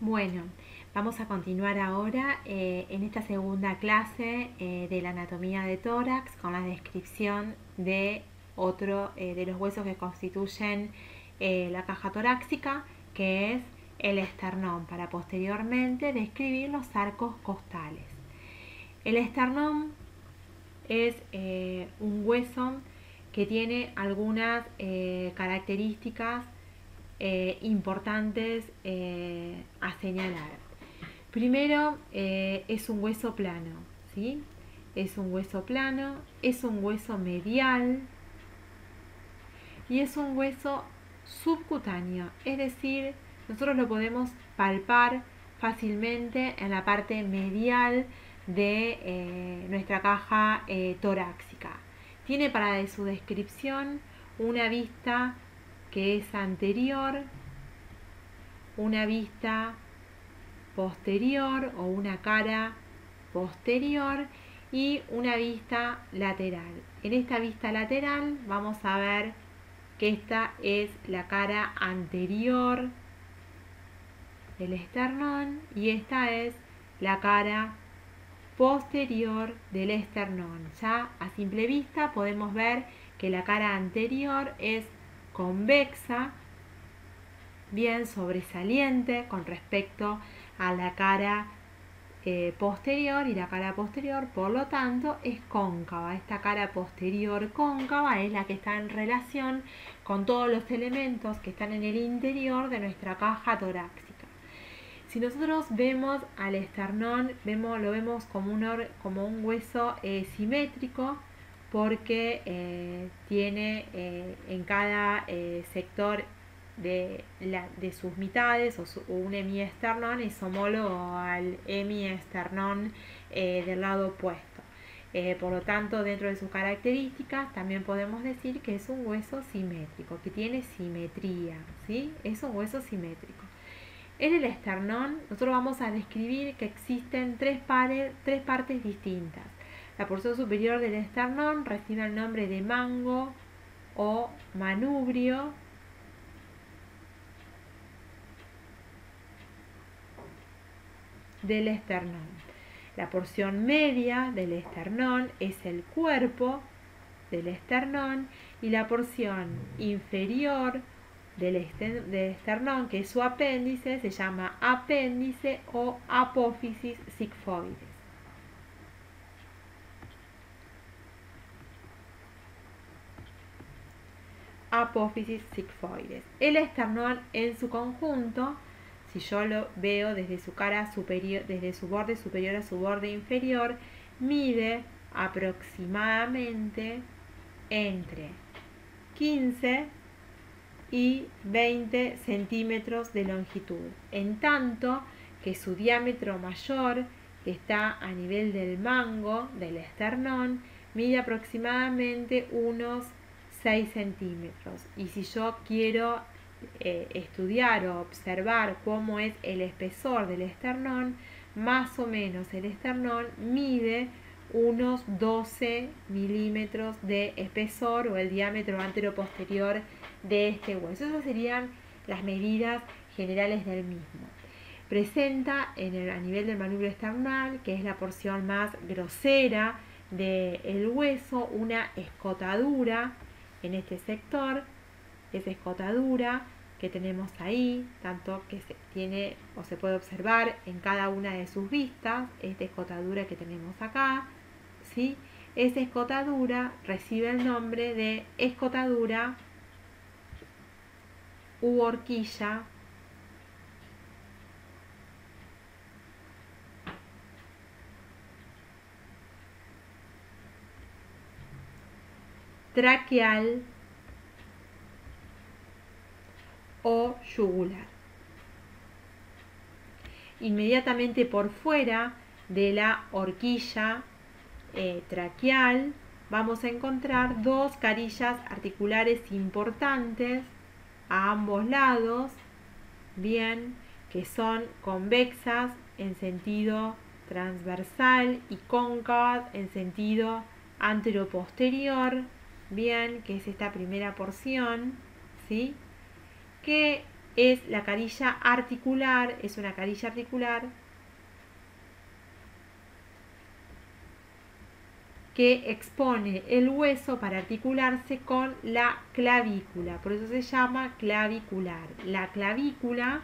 Bueno, vamos a continuar ahora en esta segunda clase de la anatomía de tórax con la descripción de otro de los huesos que constituyen la caja torácica, que es el esternón, para posteriormente describir los arcos costales. El esternón es un hueso que tiene algunas características importantes a señalar. Primero, es un hueso plano, ¿sí? Es un hueso plano, es un hueso medial y es un hueso subcutáneo, es decir, nosotros lo podemos palpar fácilmente en la parte medial de nuestra caja torácica. Tiene para su descripción una vista que es anterior, una vista posterior o una cara posterior y una vista lateral. En esta vista lateral vamos a ver que esta es la cara anterior del esternón y esta es la cara posterior del esternón. Ya a simple vista podemos ver que la cara anterior es convexa, bien sobresaliente con respecto a la cara posterior, y la cara posterior por lo tanto es cóncava. Esta cara posterior cóncava es la que está en relación con todos los elementos que están en el interior de nuestra caja torácica. Si nosotros vemos al esternón, lo vemos como un hueso simétrico, porque tiene en cada sector de sus mitades o un hemiesternón es homólogo al hemiesternón del lado opuesto. Por lo tanto, dentro de sus características también podemos decir que es un hueso simétrico, que tiene simetría, ¿sí? Es un hueso simétrico. En el esternón nosotros vamos a describir que existen tres partes distintas. La porción superior del esternón recibe el nombre de mango o manubrio. Del esternón. La porción media del esternón es el cuerpo del esternón y la porción inferior del esternón, que es su apéndice, se llama apéndice o apófisis sigmoides. Apófisis sigmoides. El esternón en su conjunto, si yo lo veo desde su cara superior, desde su borde superior a su borde inferior, mide aproximadamente entre 15 y 20 centímetros de longitud, en tanto que su diámetro mayor, que está a nivel del mango del esternón, mide aproximadamente unos 6 centímetros. Y si yo quiero estudiar o observar cómo es el espesor del esternón, más o menos el esternón mide unos 12 milímetros de espesor, o el diámetro anteroposterior de este hueso. Esas serían las medidas generales del mismo. Presenta a nivel del manubrio esternal, que es la porción más grosera del hueso, una escotadura en este sector. Esa escotadura que tenemos ahí, tanto que se tiene o se puede observar en cada una de sus vistas, esta escotadura que tenemos acá, ¿sí? Esa escotadura recibe el nombre de escotadura u horquilla traqueal o yugular. Inmediatamente por fuera de la horquilla traqueal vamos a encontrar dos carillas articulares importantes a ambos lados, bien, que son convexas en sentido transversal y cóncavas en sentido anteroposterior, bien, que es esta primera porción, ¿sí? Que es la carilla articular, es una carilla articular que expone el hueso para articularse con la clavícula, por eso se llama clavicular. La clavícula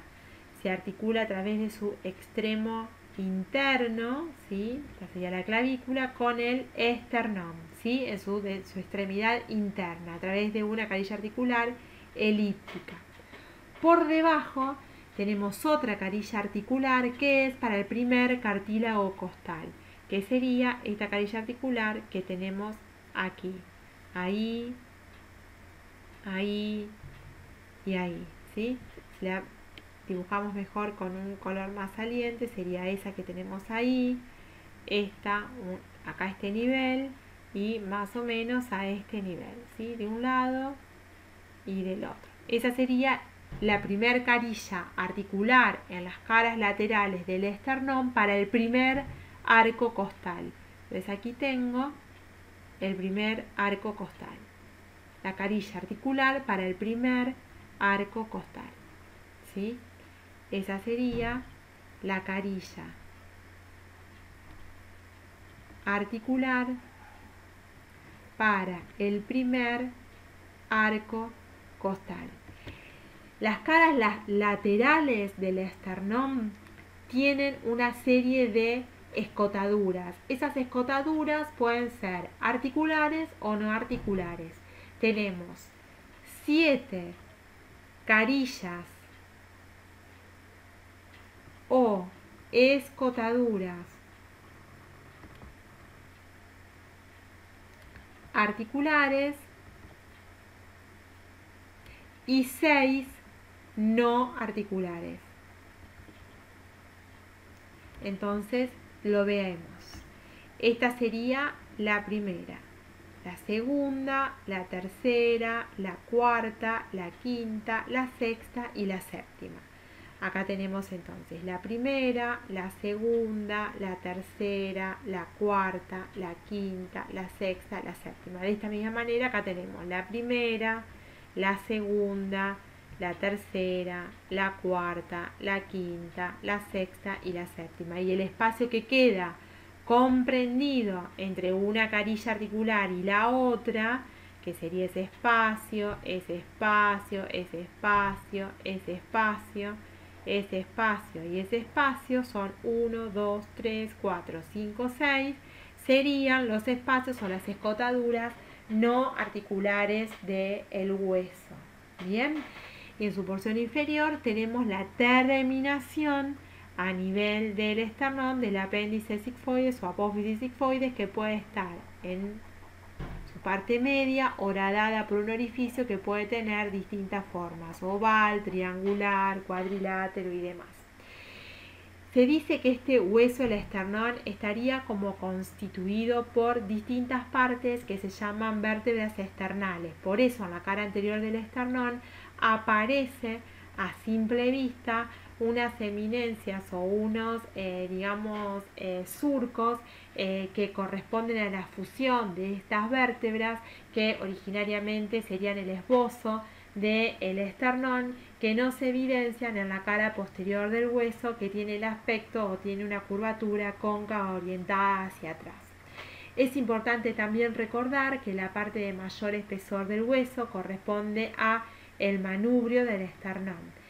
se articula a través de su extremo interno, ¿sí? Esta sería la clavícula, con el esternón, ¿sí? De su extremidad interna, a través de una carilla articular elíptica. Por debajo tenemos otra carilla articular que es para el primer cartílago costal, que sería esta carilla articular que tenemos aquí, ahí, ahí y ahí, ¿sí? Si la dibujamos mejor con un color más saliente, sería esa que tenemos ahí, esta, acá a este nivel y más o menos a este nivel, ¿sí? De un lado y del otro. Esa sería la primer carilla articular en las caras laterales del esternón para el primer arco costal. Entonces aquí tengo el primer arco costal, la carilla articular para el primer arco costal, ¿sí? Esa sería la carilla articular para el primer arco costal. Las caras laterales del esternón tienen una serie de escotaduras. Esas escotaduras pueden ser articulares o no articulares. Tenemos 7 carillas o escotaduras articulares y 6 no articulares. Entonces lo vemos. Esta sería la primera, la segunda, la tercera, la cuarta, la quinta, la sexta y la séptima. Acá tenemos entonces la primera, la segunda, la tercera, la cuarta, la quinta, la sexta, la séptima. De esta misma manera acá tenemos la primera, la segunda, la tercera, la cuarta, la quinta, la sexta y la séptima. Y el espacio que queda comprendido entre una carilla articular y la otra, que sería ese espacio, ese espacio, ese espacio, ese espacio, ese espacio y ese espacio, son 1, 2, 3, 4, 5, 6, serían los espacios o las escotaduras no articulares del hueso. Bien, y en su porción inferior tenemos la terminación a nivel del esternón del apéndice sigmoides o apófisis sigmoides, que puede estar en su parte media horadada por un orificio que puede tener distintas formas: oval, triangular, cuadrilátero y demás. Se dice que este hueso del esternón estaría como constituido por distintas partes que se llaman vértebras esternales. Por eso en la cara anterior del esternón aparece a simple vista unas eminencias o unos, surcos que corresponden a la fusión de estas vértebras, que originariamente serían el esbozo del esternón, que no se evidencian en la cara posterior del hueso, que tiene el aspecto o tiene una curvatura cóncava orientada hacia atrás. Es importante también recordar que la parte de mayor espesor del hueso corresponde a el manubrio del esternón.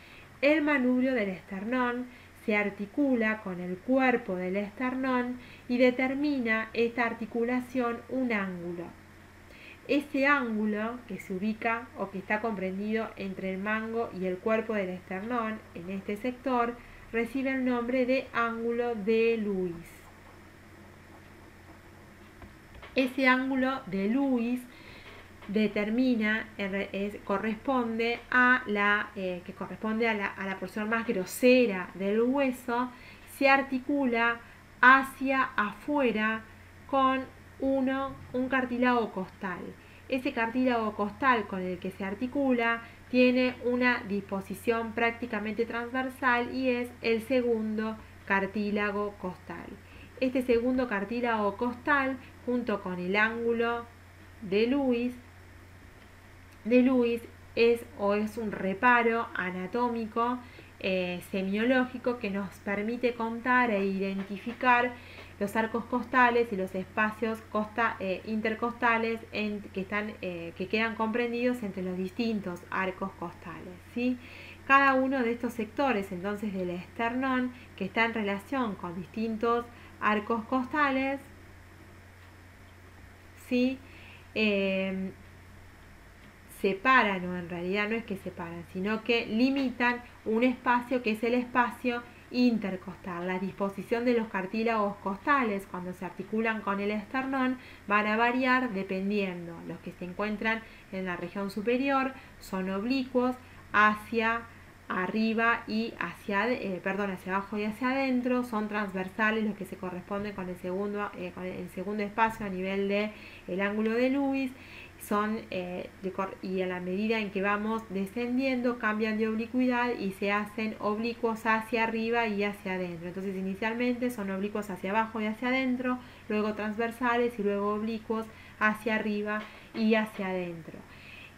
El manubrio del esternón se articula con el cuerpo del esternón y determina esta articulación un ángulo. Ese ángulo que se ubica o que está comprendido entre el mango y el cuerpo del esternón, en este sector, recibe el nombre de ángulo de Lewis. Ese ángulo de Lewis determina, corresponde a la porción más grosera del hueso, se articula hacia afuera con un cartílago costal. Ese cartílago costal con el que se articula tiene una disposición prácticamente transversal y es el segundo cartílago costal. Este segundo cartílago costal, junto con el ángulo de Lewis, es un reparo anatómico semiológico que nos permite contar e identificar los arcos costales y los espacios intercostales que quedan comprendidos entre los distintos arcos costales, ¿sí? Cada uno de estos sectores entonces del esternón, que está en relación con distintos arcos costales, ¿sí? Separan, o en realidad no es que separan, sino que limitan un espacio que es el espacio intercostal. La disposición de los cartílagos costales cuando se articulan con el esternón van a variar dependiendo. Los que se encuentran en la región superior son oblicuos hacia arriba y hacia abajo y hacia adentro, son transversales los que se corresponden con el segundo espacio a nivel de el ángulo de Lewis. Y a la medida en que vamos descendiendo cambian de oblicuidad y se hacen oblicuos hacia arriba y hacia adentro. Entonces inicialmente son oblicuos hacia abajo y hacia adentro, luego transversales y luego oblicuos hacia arriba y hacia adentro.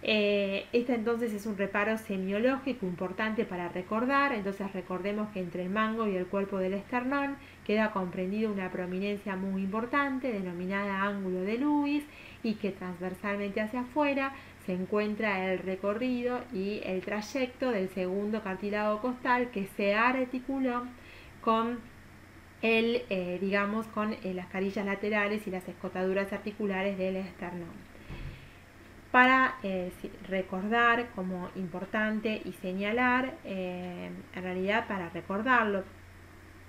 Este entonces es un reparo semiológico importante para recordar. Entonces recordemos que entre el mango y el cuerpo del esternón queda comprendido una prominencia muy importante denominada ángulo de Lewis, y que transversalmente hacia afuera se encuentra el recorrido y el trayecto del segundo cartílago costal que se articuló con las carillas laterales y las escotaduras articulares del esternón. Para recordar como importante y señalar, en realidad para recordarlo,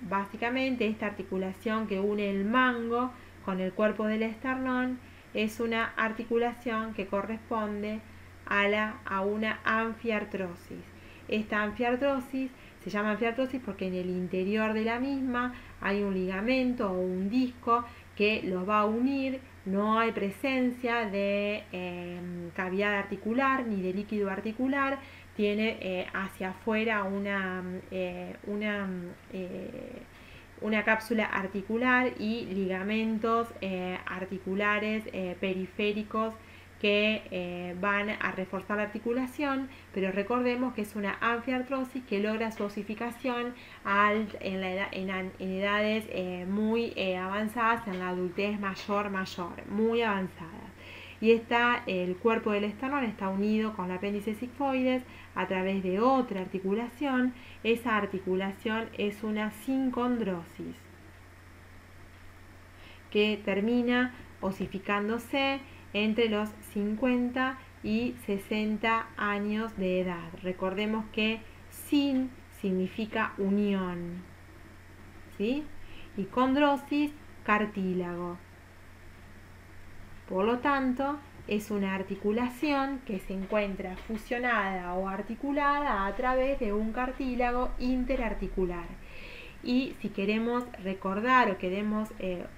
básicamente esta articulación que une el mango con el cuerpo del esternón es una articulación que corresponde a una anfiartrosis. Esta anfiartrosis se llama anfiartrosis porque en el interior de la misma hay un ligamento o un disco que los va a unir. No hay presencia de cavidad articular ni de líquido articular. Tiene hacia afuera una cápsula articular y ligamentos articulares periféricos que van a reforzar la articulación, pero recordemos que es una anfiartrosis que logra su osificación en edades muy avanzadas, en la adultez mayor, muy avanzadas. Y el cuerpo del esternón está unido con el apéndice sigmoides a través de otra articulación. Esa articulación es una sincondrosis que termina osificándose entre los 50 y 60 años de edad. Recordemos que sin significa unión, ¿sí? Y condrosis, cartílago. Por lo tanto, es una articulación que se encuentra fusionada o articulada a través de un cartílago interarticular. Y si queremos recordar o queremos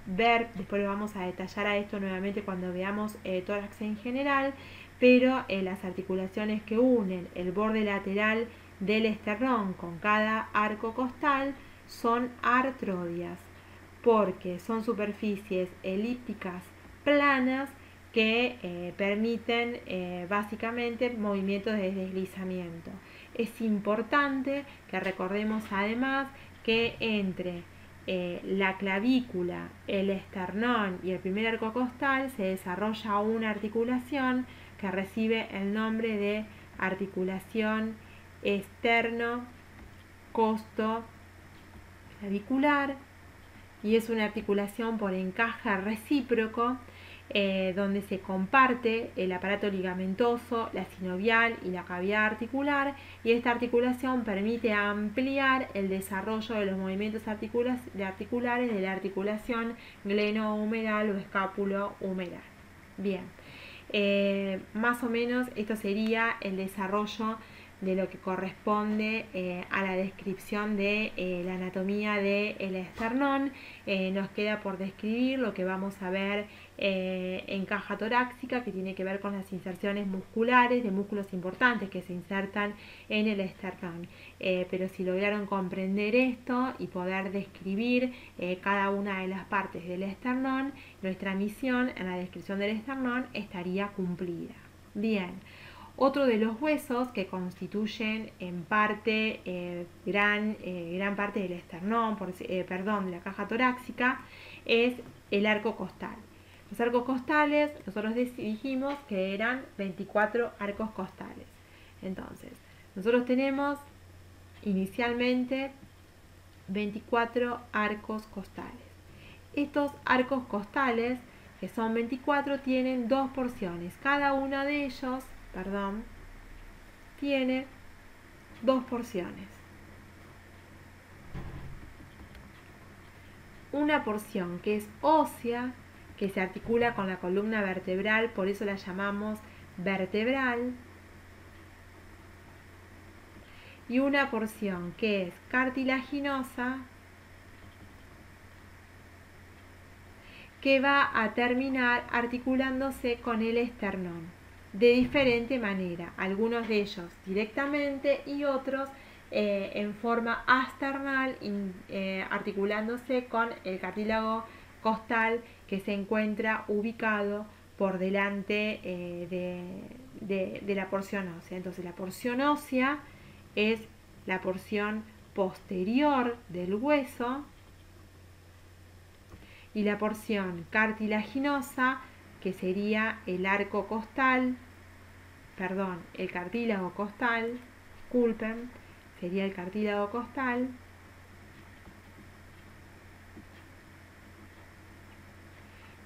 ver, después lo vamos a detallar a esto nuevamente cuando veamos tórax en general, pero las articulaciones que unen el borde lateral del esternón con cada arco costal son artrodias, porque son superficies elípticas planas que permiten básicamente movimientos de deslizamiento. Es importante que recordemos además que entre la clavícula, el esternón y el primer arco costal se desarrolla una articulación que recibe el nombre de articulación esterno-costo-clavicular, y es una articulación por encaje recíproco donde se comparte el aparato ligamentoso, la sinovial y la cavidad articular, y esta articulación permite ampliar el desarrollo de los movimientos articulares de la articulación glenohumeral o escápulo-humeral. Bien, más o menos esto sería el desarrollo de lo que corresponde a la descripción de la anatomía del esternón. Nos queda por describir lo que vamos a ver en caja torácica, que tiene que ver con las inserciones musculares de músculos importantes que se insertan en el esternón. Pero si lograron comprender esto y poder describir cada una de las partes del esternón, nuestra misión en la descripción del esternón estaría cumplida. Bien. Otro de los huesos que constituyen en parte gran parte del esternón, de la caja torácica, es el arco costal. Los arcos costales, nosotros dijimos que eran 24 arcos costales. Entonces, nosotros tenemos inicialmente 24 arcos costales. Estos arcos costales, que son 24, tienen dos porciones. Cada uno de ellos, tiene dos porciones. Una porción que es ósea, que se articula con la columna vertebral, por eso la llamamos vertebral. Y una porción que es cartilaginosa, que va a terminar articulándose con el esternón de diferente manera, algunos de ellos directamente y otros en forma asternal, articulándose con el cartílago costal que se encuentra ubicado por delante de la porción ósea. Entonces la porción ósea es la porción posterior del hueso, y la porción cartilaginosa, que sería el arco costal, el cartílago costal, sería el cartílago costal,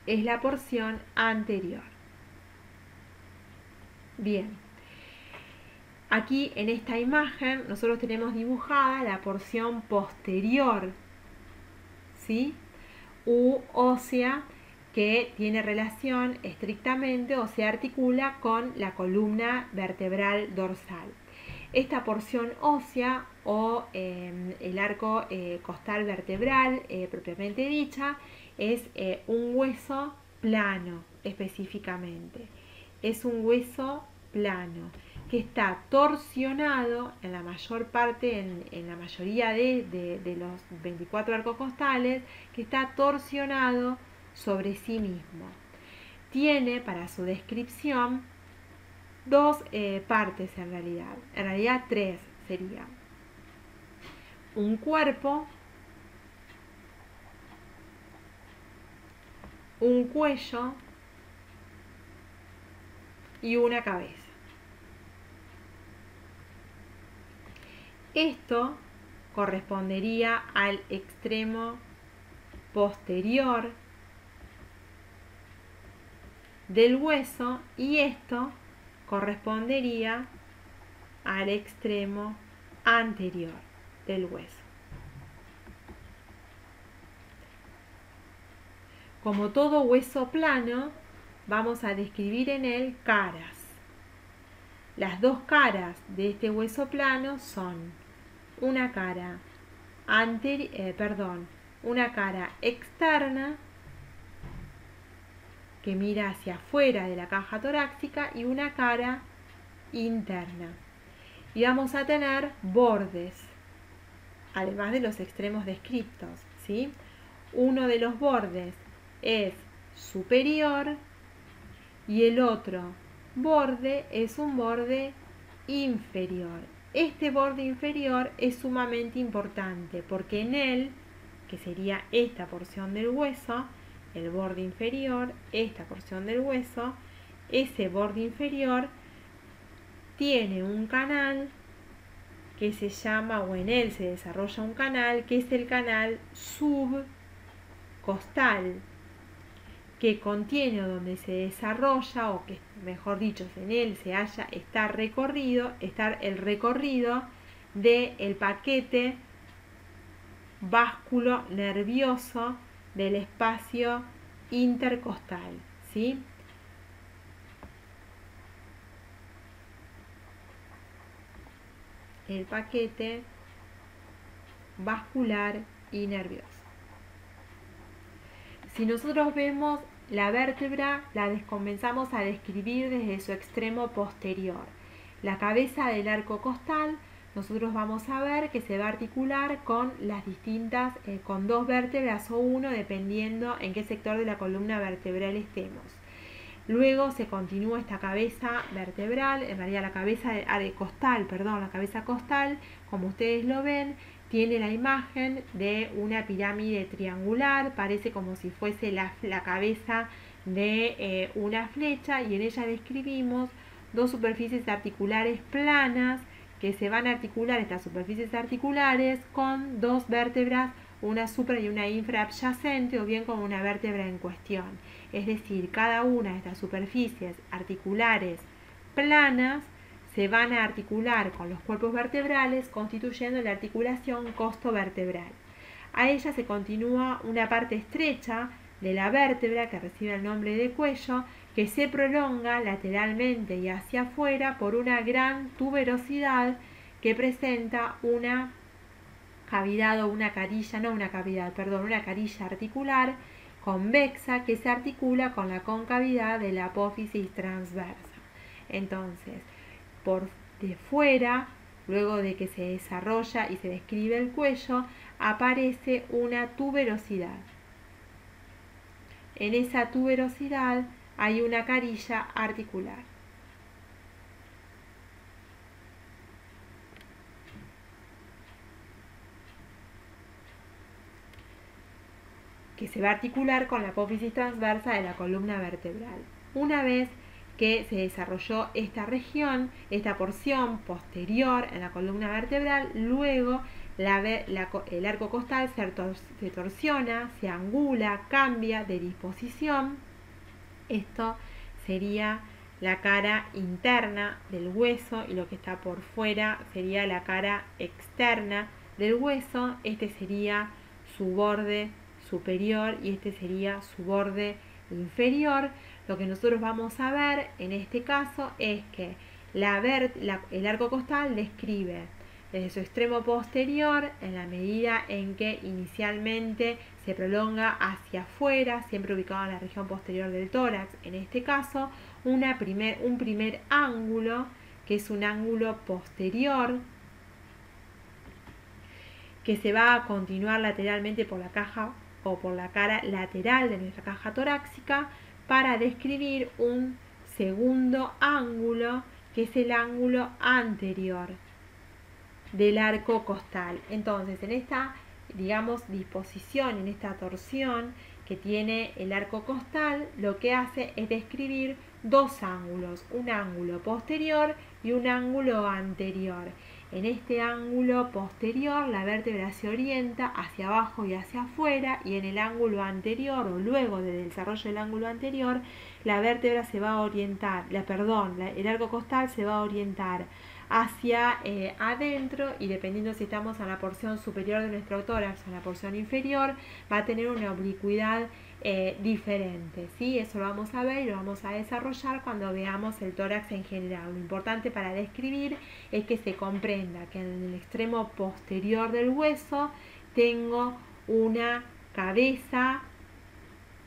es la porción anterior. Bien, aquí en esta imagen nosotros tenemos dibujada la porción posterior, ¿sí?, u ósea, que tiene relación estrictamente o se articula con la columna vertebral dorsal. Esta porción ósea o el arco costal vertebral propiamente dicha es un hueso plano específicamente. Es un hueso plano que está torsionado en la mayor parte, en la mayoría de los 24 arcos costales, que está torsionado sobre sí mismo. Tiene, para su descripción, dos partes en realidad tres sería: un cuerpo, un cuello y una cabeza. Esto correspondería al extremo posterior del hueso y esto correspondería al extremo anterior del hueso. Como todo hueso plano, vamos a describir en él caras. Las dos caras de este hueso plano son una cara externa que mira hacia afuera de la caja torácica y una cara interna. Y vamos a tener bordes, además de los extremos descritos, ¿sí? Uno de los bordes es superior y el otro borde es un borde inferior. Este borde inferior es sumamente importante porque en él, que sería esta porción del hueso, el borde inferior, esta porción del hueso, ese borde inferior tiene un canal que se llama, o en él se desarrolla un canal, que es el canal subcostal, que contiene donde se desarrolla, o que mejor dicho, en él está el recorrido del paquete básculo nervioso del espacio intercostal, ¿sí? El paquete vascular y nervioso. Si nosotros vemos la vértebra, comenzamos a describir desde su extremo posterior. La cabeza del arco costal, nosotros vamos a ver que se va a articular con las distintas, con dos vértebras o uno, dependiendo en qué sector de la columna vertebral estemos. Luego se continúa esta cabeza vertebral, en realidad la cabeza costal, la cabeza costal, como ustedes lo ven, tiene la imagen de una pirámide triangular, parece como si fuese la cabeza de una flecha, y en ella describimos dos superficies articulares planas que se van a articular, estas superficies articulares, con dos vértebras, una supra y una infraadyacente, o bien con una vértebra en cuestión. Es decir, cada una de estas superficies articulares planas se van a articular con los cuerpos vertebrales, constituyendo la articulación costovertebral. A ella se continúa una parte estrecha de la vértebra, que recibe el nombre de cuello, que se prolonga lateralmente y hacia afuera por una gran tuberosidad que presenta una cavidad o una carilla, una carilla articular convexa que se articula con la concavidad de la apófisis transversa. Entonces, por de fuera, luego de que se desarrolla y se describe el cuello, aparece una tuberosidad. En esa tuberosidad hay una carilla articular. Que se va a articular con la apófisis transversa de la columna vertebral. Una vez que se desarrolló esta región, esta porción posterior en la columna vertebral, luego el arco costal se torsiona, se angula, cambia de disposición. Esto sería la cara interna del hueso, y lo que está por fuera sería la cara externa del hueso. Este sería su borde superior y este sería su borde inferior. Lo que nosotros vamos a ver en este caso es que el arco costal describe desde su extremo posterior, en la medida en que inicialmente se prolonga hacia afuera, siempre ubicado en la región posterior del tórax, en este caso un primer ángulo, que es un ángulo posterior, que se va a continuar lateralmente por la caja o por la cara lateral de nuestra caja torácica, para describir un segundo ángulo, que es el ángulo anterior del arco costal. Entonces, en esta, disposición, en esta torsión que tiene el arco costal, lo que hace es describir dos ángulos, un ángulo posterior y un ángulo anterior. En este ángulo posterior la vértebra se orienta hacia abajo y hacia afuera, y en el ángulo anterior, o luego del desarrollo del ángulo anterior, la vértebra se va a orientar, el arco costal se va a orientar hacia adentro, y dependiendo si estamos en la porción superior de nuestro tórax o en la porción inferior, va a tener una oblicuidad diferente, ¿sí? Eso lo vamos a ver y lo vamos a desarrollar cuando veamos el tórax en general. Lo importante para describir es que se comprenda que en el extremo posterior del hueso tengo una cabeza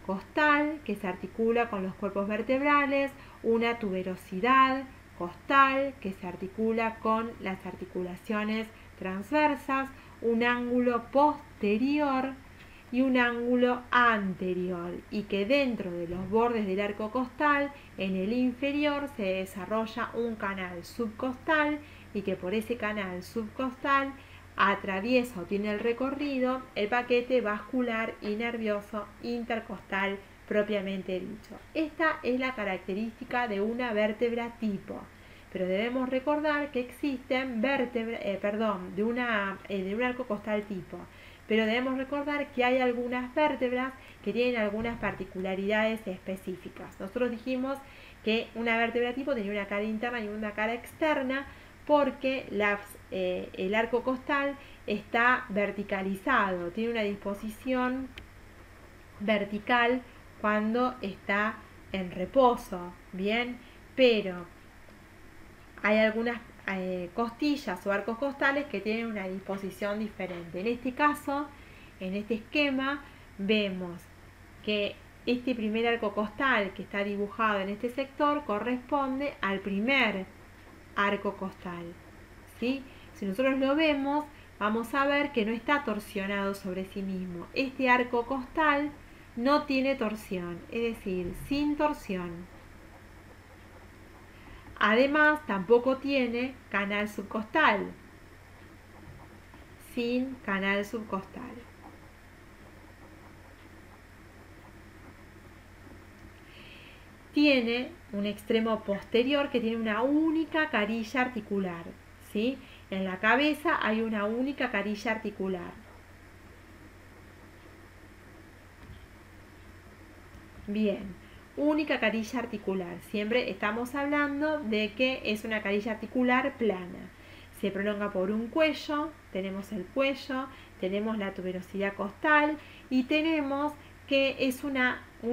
costal que se articula con los cuerpos vertebrales, una tuberosidad costal que se articula con las articulaciones transversas, un ángulo posterior y un ángulo anterior, y que dentro de los bordes del arco costal, en el inferior, se desarrolla un canal subcostal, y que por ese canal subcostal atraviesa o tiene el recorrido el paquete vascular y nervioso intercostal propiamente dicho. Esta es la característica de una vértebra tipo, pero debemos recordar que existen de un arco costal tipo, pero debemos recordar que hay algunas vértebras que tienen algunas particularidades específicas. Nosotros dijimos que una vértebra tipo tenía una cara interna y una cara externa, porque el arco costal está verticalizado, tiene una disposición vertical cuando está en reposo, bien, pero hay algunas costillas o arcos costales que tienen una disposición diferente. En este caso, en este esquema, vemos que este primer arco costal que está dibujado en este sector corresponde al primer arco costal, ¿sí? Si nosotros lo vemos, vamos a ver que no está torsionado sobre sí mismo. Este arco costal no tiene torsión, es decir, sin torsión. Además, tampoco tiene canal subcostal, sin canal subcostal. Tiene un extremo posterior que tiene una única carilla articular, ¿sí? En la cabeza hay una única carilla articular. Bien, única carilla articular. Siempre estamos hablando de que es una carilla articular plana. Se prolonga por un cuello, tenemos el cuello, tenemos la tuberosidad costal y tenemos que es un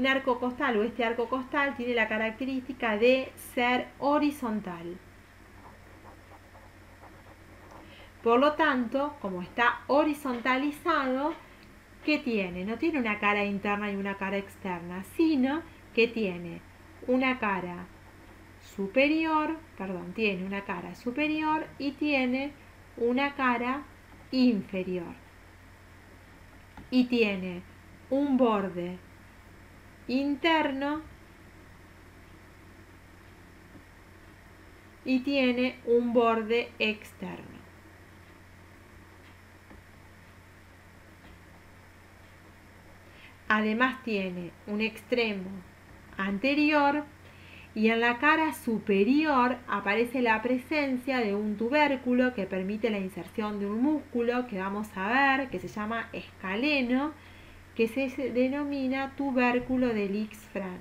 arco costal, o este arco costal tiene la característica de ser horizontal. Por lo tanto, como está horizontalizado, ¿qué tiene? No tiene una cara interna y una cara externa, sino que tiene una cara superior, tiene una cara superior y tiene una cara inferior. Y tiene un borde interno y tiene un borde externo. Además tiene un extremo anterior y en la cara superior aparece la presencia de un tubérculo que permite la inserción de un músculo que vamos a ver, que se llama escaleno, que se denomina tubérculo de Lisfranc.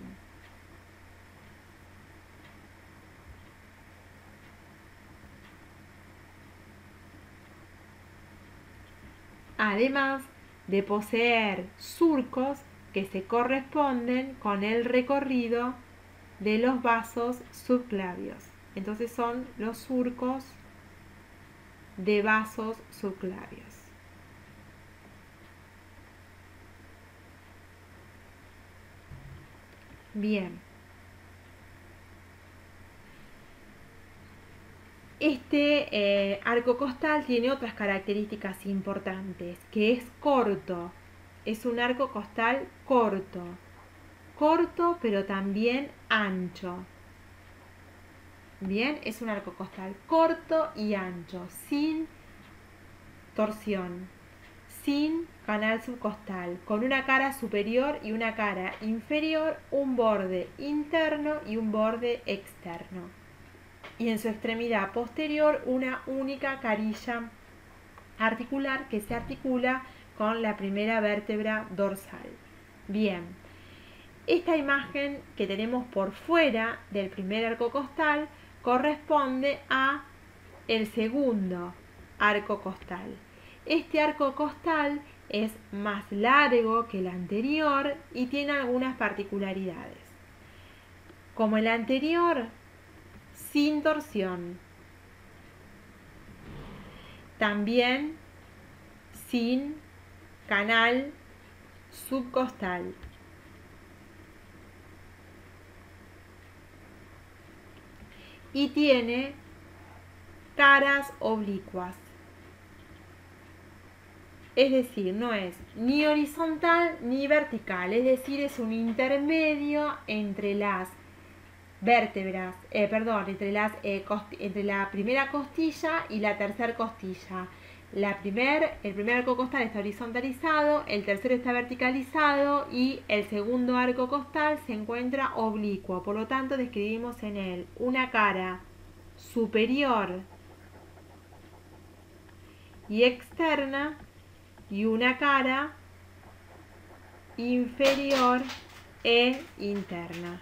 Además de poseer surcos que se corresponden con el recorrido de los vasos subclavios. Entonces son los surcos de vasos subclavios. Bien. Este arco costal tiene otras características importantes, que es corto. Es un arco costal corto. Corto, pero también ancho. Bien, es un arco costal corto y ancho, sin torsión, sin canal subcostal, con una cara superior y una cara inferior, un borde interno y un borde externo. Y en su extremidad posterior una única carilla articular que se articula con la primera vértebra dorsal. Bien, esta imagen que tenemos por fuera del primer arco costal corresponde a el segundo arco costal. Este arco costal es más largo que el anterior y tiene algunas particularidades. Como el anterior, sin torsión. También sin canal subcostal. Y tiene caras oblicuas. Es decir, no es ni horizontal ni vertical, es decir, es un intermedio entre las vértebras, entre la primera costilla y la tercera costilla. El primer arco costal está horizontalizado, el tercero está verticalizado y el segundo arco costal se encuentra oblicuo. Por lo tanto, describimos en él una cara superior y externa y una cara inferior e interna.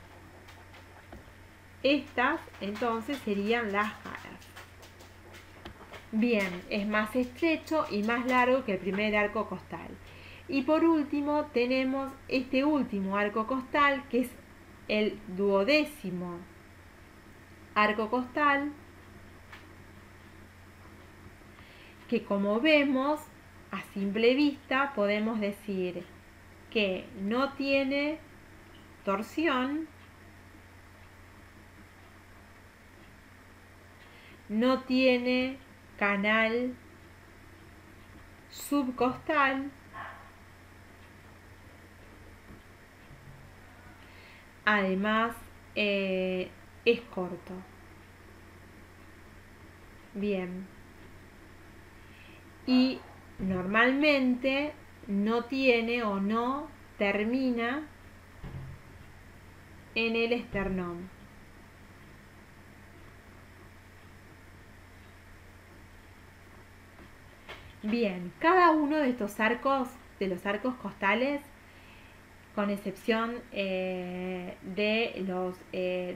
Estas entonces serían las caras. Bien, es más estrecho y más largo que el primer arco costal. Y por último tenemos este último arco costal, que es el 12º arco costal, que como vemos a simple vista podemos decir que no tiene torsión, no tiene canal subcostal, además es corto. Bien. Y normalmente no tiene o no termina en el esternón. Bien, cada uno de estos arcos, de los arcos costales, con excepción de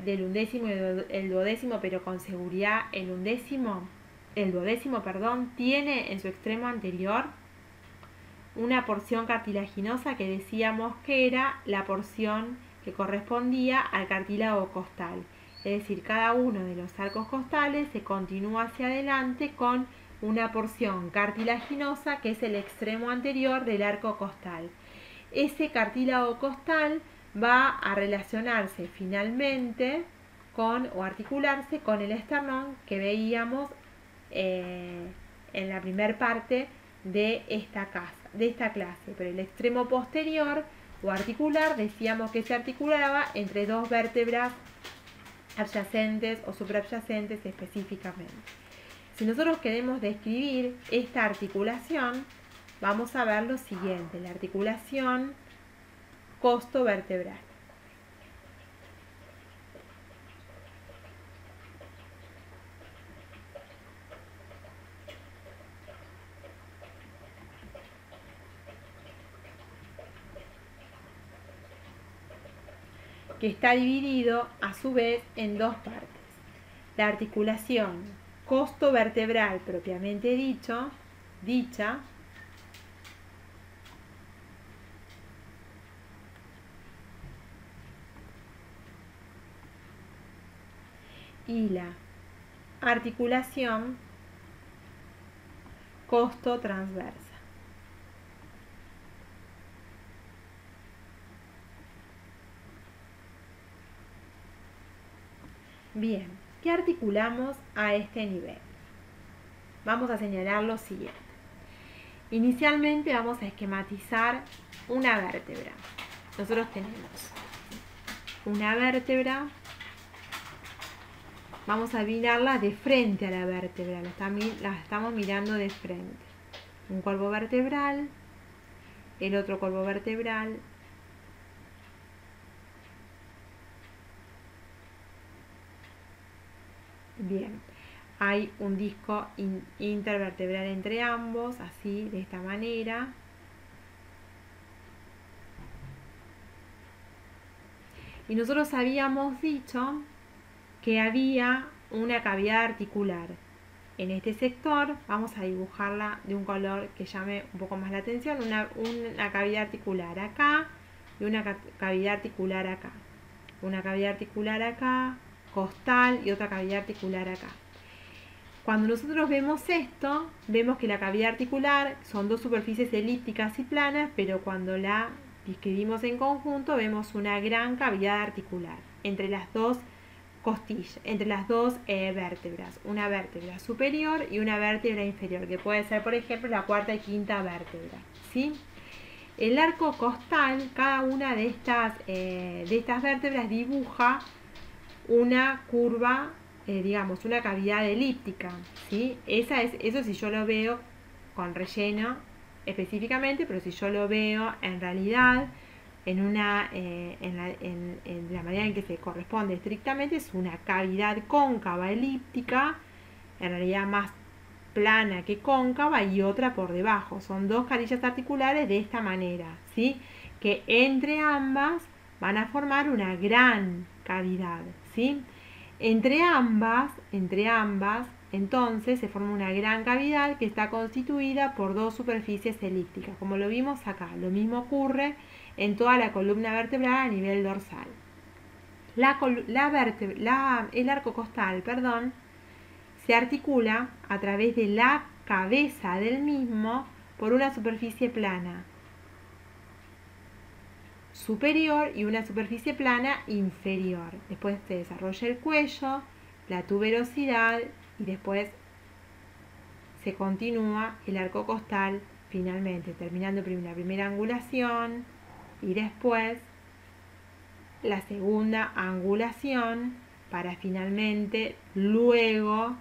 del undécimo y el duodécimo, pero con seguridad el duodécimo, perdón, tiene en su extremo anterior una porción cartilaginosa que decíamos que era la porción que correspondía al cartílago costal. Es decir, cada uno de los arcos costales se continúa hacia adelante con una porción cartilaginosa que es el extremo anterior del arco costal. Ese cartílago costal va a relacionarse finalmente con o articularse con el esternón que veíamos en la primera parte de esta clase. Pero el extremo posterior o articular decíamos que se articulaba entre dos vértebras adyacentes o supraadyacentes específicamente. Si nosotros queremos describir esta articulación, vamos a ver lo siguiente, la articulación costo-vertebral. Que está dividido a su vez en dos partes. La articulación costo-vertebral propiamente dicha, y la articulación costo-transversa. Bien, ¿qué articulamos a este nivel? Vamos a señalar lo siguiente. Inicialmente vamos a esquematizar una vértebra. Nosotros tenemos una vértebra, vamos a mirarla de frente a la vértebra, la estamos mirando de frente. Un cuerpo vertebral, el otro cuerpo vertebral, bien, hay un disco intervertebral entre ambos, así, de esta manera. Y nosotros habíamos dicho que había una cavidad articular. En este sector vamos a dibujarla de un color que llame un poco más la atención, una cavidad articular acá y una cavidad articular acá. Una cavidad articular acá, costal, y otra cavidad articular acá. Cuando nosotros vemos esto, vemos que la cavidad articular son dos superficies elípticas y planas, pero cuando la describimos en conjunto vemos una gran cavidad articular entre las dos costillas, entre las dos vértebras, una vértebra superior y una vértebra inferior, que puede ser, por ejemplo, la cuarta y quinta vértebra, ¿sí? El arco costal, cada una de estas vértebras dibuja una curva, digamos, una cavidad elíptica, ¿sí? Eso si yo lo veo con relleno específicamente, pero si yo lo veo en realidad en la manera en que se corresponde estrictamente, es una cavidad cóncava elíptica, en realidad más plana que cóncava, y otra por debajo. Son dos carillas articulares de esta manera, ¿sí? Que entre ambas van a formar una gran cavidad, ¿sí? Entre ambas, entonces se forma una gran cavidad que está constituida por dos superficies elípticas, como lo vimos acá. Lo mismo ocurre en toda la columna vertebral a nivel dorsal. El arco costal, se articula a través de la cabeza del mismo por una superficie plana superior y una superficie plana inferior. Después se desarrolla el cuello, la tuberosidad y después se continúa el arco costal, finalmente terminando la primera angulación y después la segunda angulación, para finalmente luego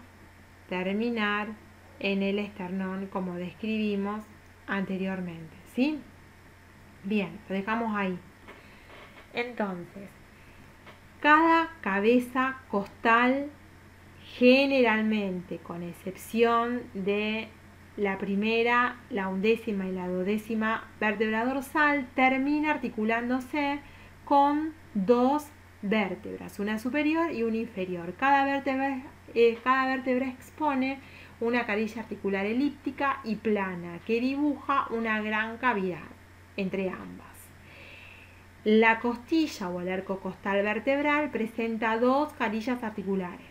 terminar en el esternón como describimos anteriormente, ¿sí? Bien, lo dejamos ahí. Entonces, cada cabeza costal, generalmente, con excepción de la primera, la undécima y la duodécima vértebra dorsal, termina articulándose con dos vértebras, una superior y una inferior. Cada vértebra expone una carilla articular elíptica y plana que dibuja una gran cavidad entre ambas. La costilla o el arco costal vertebral presenta dos carillas articulares,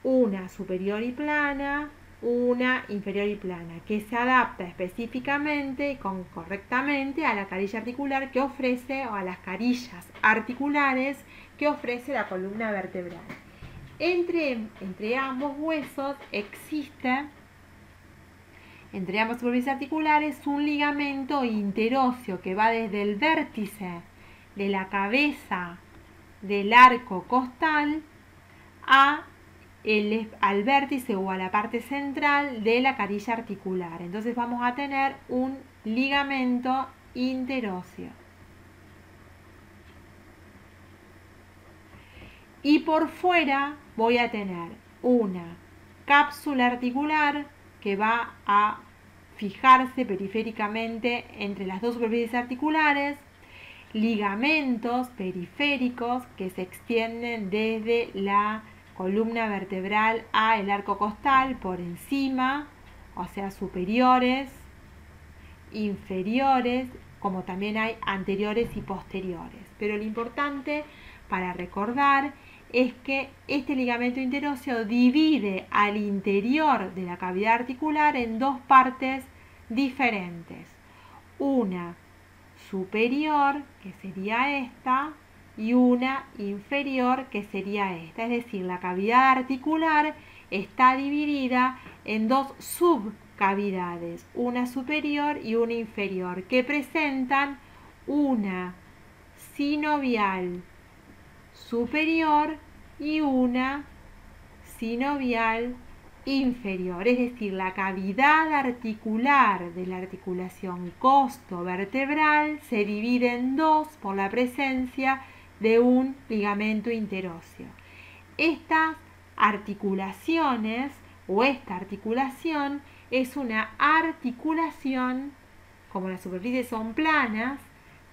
una superior y plana, una inferior y plana, que se adapta específicamente y correctamente a la carilla articular que ofrece, o a las carillas articulares que ofrece la columna vertebral. Entre ambos huesos existe, entre ambas superficies articulares, un ligamento interóseo que va desde el vértice de la cabeza del arco costal al vértice o a la parte central de la carilla articular. Entonces vamos a tener un ligamento interóseo. Y por fuera voy a tener una cápsula articular que va a fijarse periféricamente entre las dos superficies articulares, ligamentos periféricos que se extienden desde la columna vertebral a el arco costal por encima, o sea, superiores, inferiores, como también hay anteriores y posteriores. Pero lo importante para recordar es que este ligamento interóseo divide al interior de la cavidad articular en dos partes diferentes. Una superior, que sería esta, y una inferior, que sería esta. Es decir, la cavidad articular está dividida en dos subcavidades, una superior y una inferior, que presentan una sinovial superior y una sinovial inferior, es decir, la cavidad articular de la articulación costo-vertebral se divide en dos por la presencia de un ligamento interóseo. Estas articulaciones o esta articulación es una articulación, como las superficies son planas,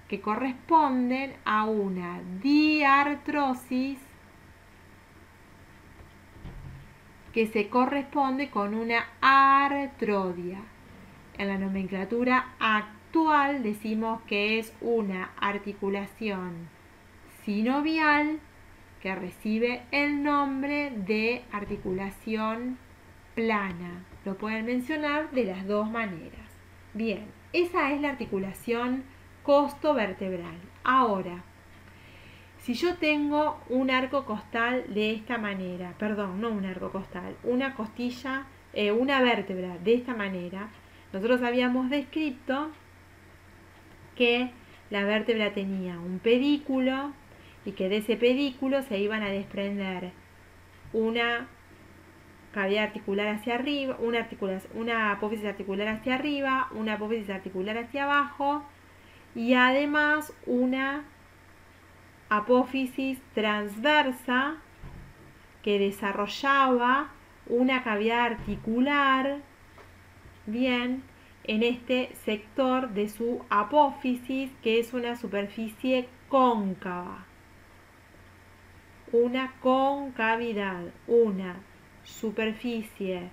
que corresponden a una diartrosis que se corresponde con una artrodia. En la nomenclatura actual decimos que es una articulación sinovial que recibe el nombre de articulación plana. Lo pueden mencionar de las dos maneras. Bien, esa es la articulación costo-vertebral. Ahora, si yo tengo un arco costal de esta manera, perdón, no un arco costal, una costilla, una vértebra de esta manera, nosotros habíamos descrito que la vértebra tenía un pedículo y que de ese pedículo se iban a desprender una cavidad articular hacia arriba, una apófisis articular hacia arriba, una apófisis articular hacia abajo y además una apófisis transversa que desarrollaba una cavidad articular, bien, en este sector de su apófisis, que es una superficie cóncava. Una concavidad, una superficie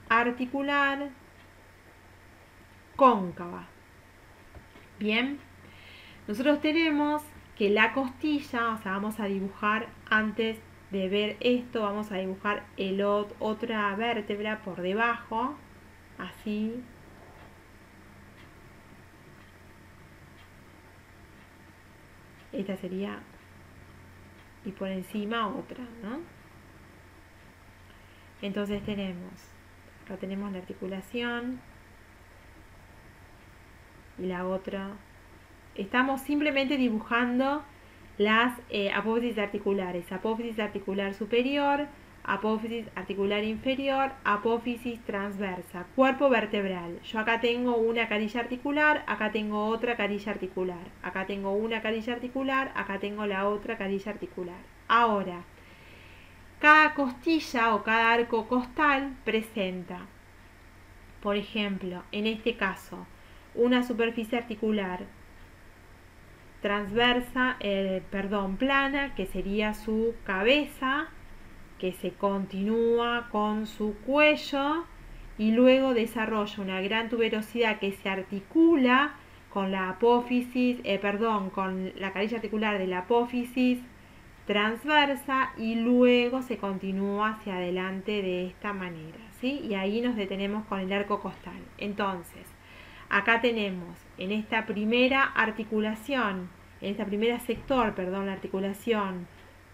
articular cóncava. Bien, nosotros tenemos que la costilla, o sea, vamos a dibujar antes de ver esto, vamos a dibujar otra vértebra por debajo, así. Esta sería, y por encima otra, ¿no? Entonces acá tenemos la articulación y la otra. Estamos simplemente dibujando las apófisis articulares. Apófisis articular superior, apófisis articular inferior, apófisis transversa, cuerpo vertebral. Yo acá tengo una carilla articular, acá tengo otra carilla articular, acá tengo una carilla articular, acá tengo la otra carilla articular. Ahora, cada costilla o cada arco costal presenta, por ejemplo, en este caso, una superficie articular transversa, plana, que sería su cabeza, que se continúa con su cuello y luego desarrolla una gran tuberosidad que se articula con la apófisis, con la carilla articular de la apófisis transversa y luego se continúa hacia adelante de esta manera, ¿sí? Y ahí nos detenemos con el arco costal. Entonces, acá tenemos en esta primera articulación, en esta primera sector, la articulación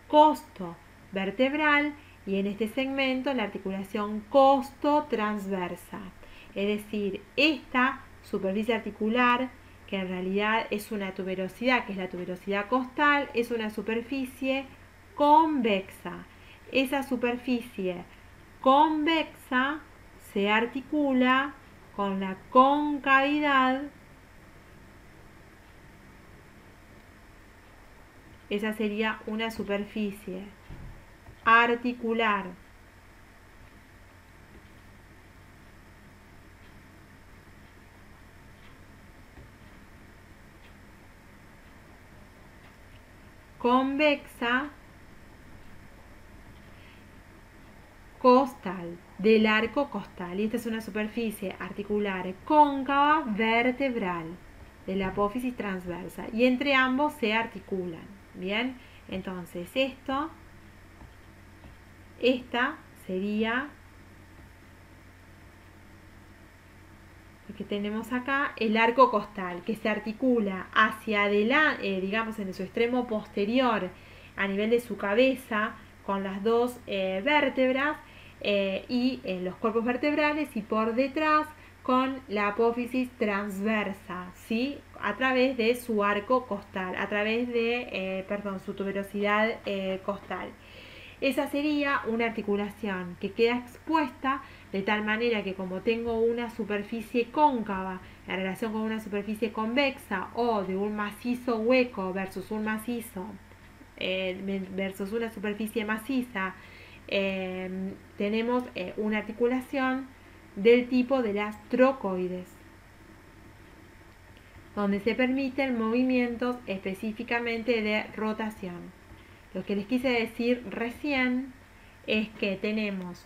costo vertebral y en este segmento la articulación costo transversa. Es decir, esta superficie articular, que en realidad es una tuberosidad, que es la tuberosidad costal, es una superficie convexa. Esa superficie convexa se articula con la concavidad. Esa sería una superficie articular convexa costal, del arco costal. Y esta es una superficie articular cóncava vertebral de la apófisis transversa. Y entre ambos se articulan. Bien, entonces esta sería lo que tenemos acá, el arco costal, que se articula hacia adelante, digamos en su extremo posterior, a nivel de su cabeza, con las dos vértebras y en los cuerpos vertebrales, y por detrás con la apófisis transversa, ¿sí? A través de su arco costal, a través de, su tuberosidad costal. Esa sería una articulación que queda expuesta de tal manera que, como tengo una superficie cóncava en relación con una superficie convexa, o de un macizo hueco versus un macizo versus una superficie maciza, tenemos una articulación del tipo de las trocoides, donde se permiten movimientos específicamente de rotación. Lo que les quise decir recién es que tenemos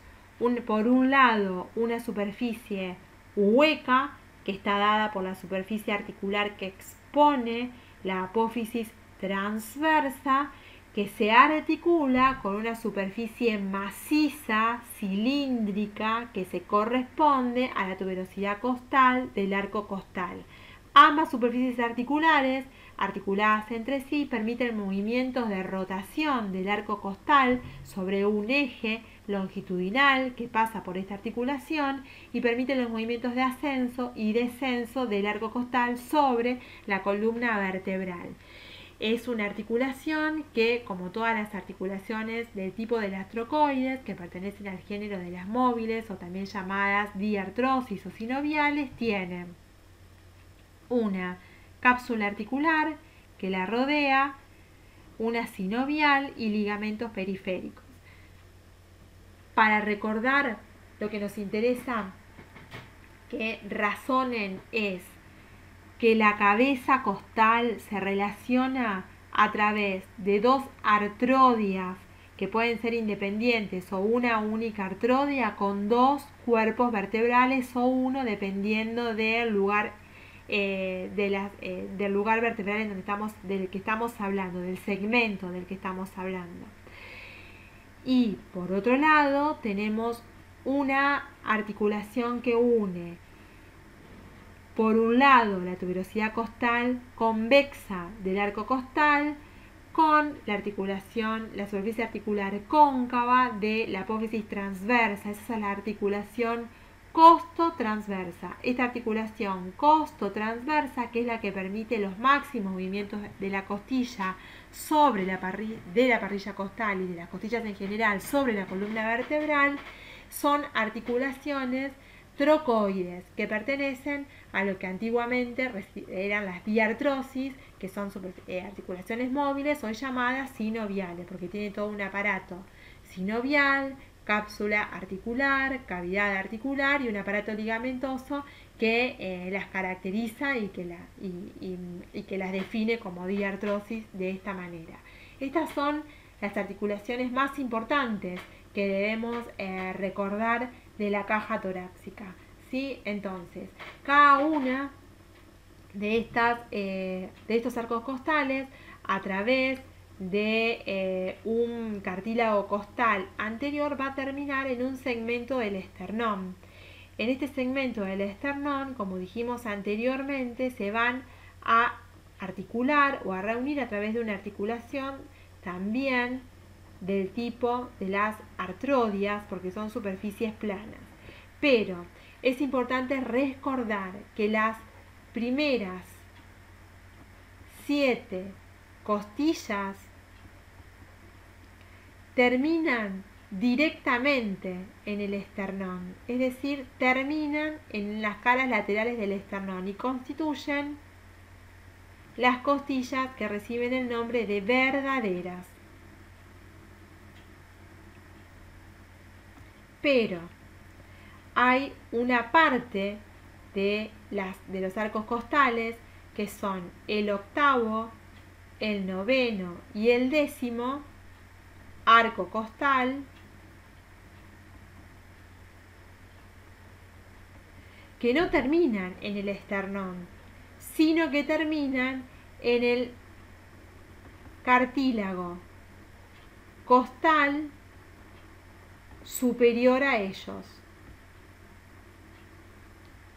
por un lado una superficie hueca que está dada por la superficie articular que expone la apófisis transversa, que se articula con una superficie maciza, cilíndrica, que se corresponde a la tuberosidad costal del arco costal. Ambas superficies articulares, articuladas entre sí, permiten movimientos de rotación del arco costal sobre un eje longitudinal que pasa por esta articulación y permiten los movimientos de ascenso y descenso del arco costal sobre la columna vertebral. Es una articulación que, como todas las articulaciones del tipo de las trocoides, que pertenecen al género de las móviles o también llamadas diartrosis o sinoviales, tienen una cápsula articular que la rodea, una sinovial y ligamentos periféricos. Para recordar lo que nos interesa que razonen es que la cabeza costal se relaciona a través de dos artrodias que pueden ser independientes o una única artrodia con dos cuerpos vertebrales o uno dependiendo del lugar del lugar vertebral del que estamos hablando, del segmento del que estamos hablando. Y por otro lado tenemos una articulación que une por un lado la tuberosidad costal convexa del arco costal con la articulación, la superficie articular cóncava de la apófisis transversa. Esa es la articulación costo-transversa. Esta articulación costo-transversa, que es la que permite los máximos movimientos de la costilla sobre la parrilla costal y de las costillas en general sobre la columna vertebral, son articulaciones trocoides que pertenecen a lo que antiguamente eran las diartrosis, que son articulaciones móviles hoy llamadas sinoviales, porque tiene todo un aparato sinovial, cápsula articular, cavidad articular y un aparato ligamentoso que las caracteriza y que las define como diartrosis de esta manera. Estas son las articulaciones más importantes que debemos recordar de la caja torácica, ¿sí? Entonces, cada una de estos arcos costales, a través de un cartílago costal anterior, va a terminar en un segmento del esternón. En este segmento del esternón, como dijimos anteriormente, se van a articular o a reunir a través de una articulación también del tipo de las artrodias, porque son superficies planas. Pero es importante recordar que las primeras 7 costillas terminan directamente en el esternón, es decir, terminan en las caras laterales del esternón y constituyen las costillas que reciben el nombre de verdaderas. Pero hay una parte de los arcos costales que son el octavo, el noveno y el 10º arco costal, que no terminan en el esternón, sino que terminan en el cartílago costal superior a ellos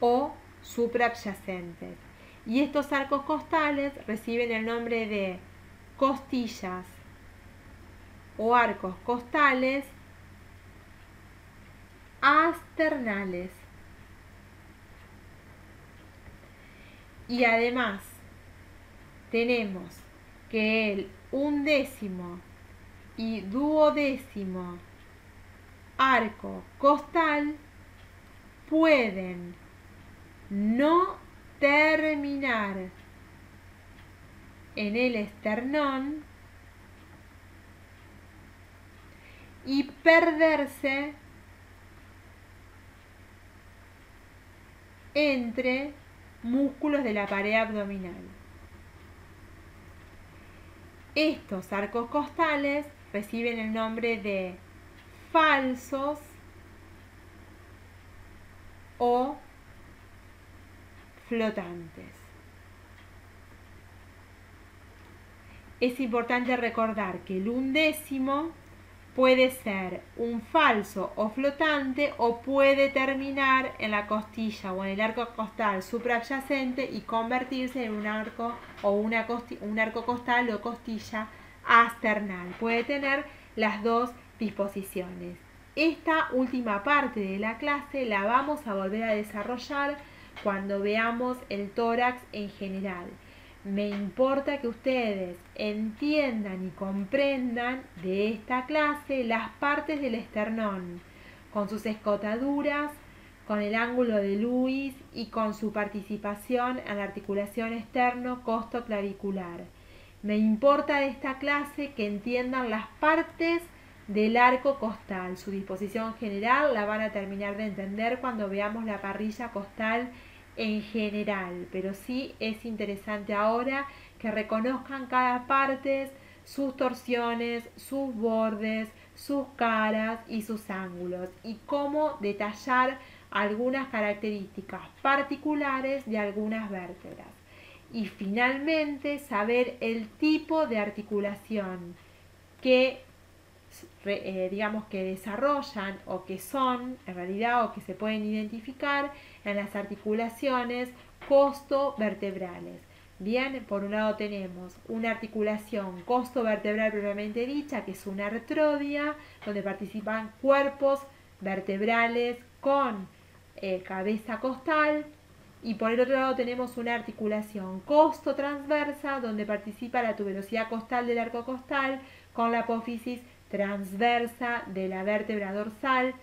o supraadyacentes. Y estos arcos costales reciben el nombre de costillas o arcos costales asternales. Y además tenemos que el 11º y 12º arco costal pueden no terminar en el esternón y perderse entre músculos de la pared abdominal. Estos arcos costales reciben el nombre de falsos o flotantes. Es importante recordar que el 11º puede ser un falso o flotante o puede terminar en la costilla o en el arco costal supraadyacente y convertirse en un arco o un arco costal o costilla asternal. Puede tener las dos disposiciones. Esta última parte de la clase la vamos a volver a desarrollar cuando veamos el tórax en general. Me importa que ustedes entiendan y comprendan de esta clase las partes del esternón, con sus escotaduras, con el ángulo de Lewis y con su participación en la articulación externo-costoclavicular. Me importa de esta clase que entiendan las partes del arco costal. Su disposición general la van a terminar de entender cuando veamos la parrilla costal en general, pero sí es interesante ahora que reconozcan cada parte, sus torsiones, sus bordes, sus caras y sus ángulos y cómo detallar algunas características particulares de algunas vértebras. Y finalmente saber el tipo de articulación que digamos que desarrollan o que son en realidad o que se pueden identificar en las articulaciones costovertebrales. Bien, por un lado tenemos una articulación costovertebral propiamente dicha, que es una artrodia, donde participan cuerpos vertebrales con cabeza costal, y por el otro lado tenemos una articulación costo-transversa donde participa la tuberosidad costal del arco costal con la apófisis transversa de la vértebra dorsal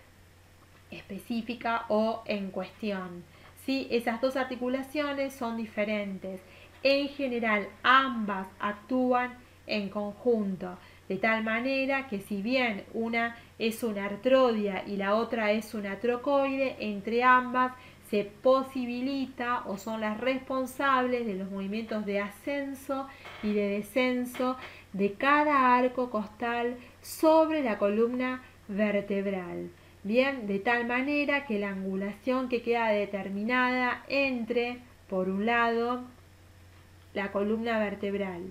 específica o en cuestión. ¿Sí? Esas dos articulaciones son diferentes. En general ambas actúan en conjunto, de tal manera que si bien una es una artrodia y la otra es una trocoide, entre ambas se posibilita o son las responsables de los movimientos de ascenso y de descenso de cada arco costal sobre la columna vertebral. Bien, de tal manera que la angulación que queda determinada entre, por un lado, la columna vertebral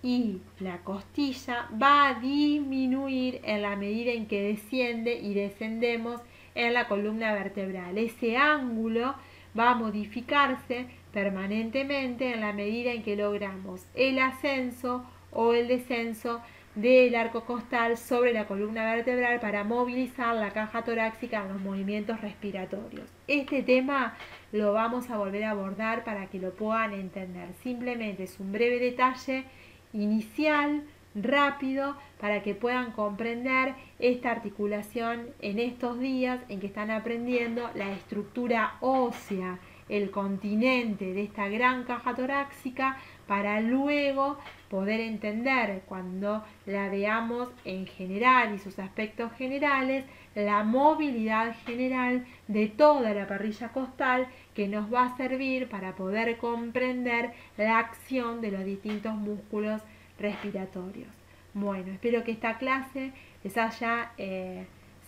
y la costilla va a disminuir en la medida en que desciende y descendemos en la columna vertebral. Ese ángulo va a modificarse permanentemente en la medida en que logramos el ascenso o el descenso del arco costal sobre la columna vertebral para movilizar la caja torácica en los movimientos respiratorios. Este tema lo vamos a volver a abordar para que lo puedan entender. Simplemente es un breve detalle inicial, rápido, para que puedan comprender esta articulación en estos días en que están aprendiendo la estructura ósea, el continente de esta gran caja torácica, para luego poder entender, cuando la veamos en general y sus aspectos generales, la movilidad general de toda la parrilla costal, que nos va a servir para poder comprender la acción de los distintos músculos respiratorios. Bueno, espero que esta clase les haya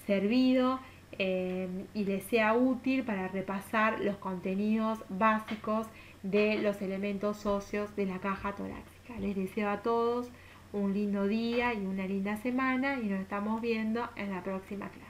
servido y les sea útil para repasar los contenidos básicos de los elementos óseos de la caja torácica. Les deseo a todos un lindo día y una linda semana y nos estamos viendo en la próxima clase.